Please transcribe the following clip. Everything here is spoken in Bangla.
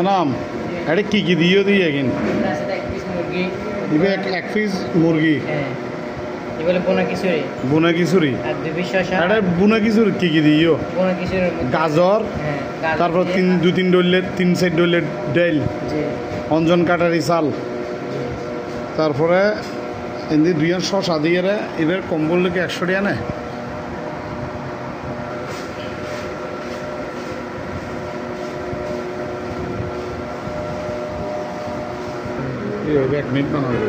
নাম এটা কি দিও দিয়ে কিন্তু এক পিস মুরগি এক পিস মুরগি হ্যাঁ এবারে বোনা খিচুড়ি আর 2 পিস শসা এটা বুনা খিচুড়ি কি দিও বোনা খিচুড়ির গাজর হ্যাঁ তারপর 2-3 ডলের 3-4 ডলের ডাল জি অঞ্জন কাটারি চাল তারপরে এমনি 2 শসা দিয়ে এবার কম্বল লোকে 100 টাকা নেয় এক মিনিট বানাবো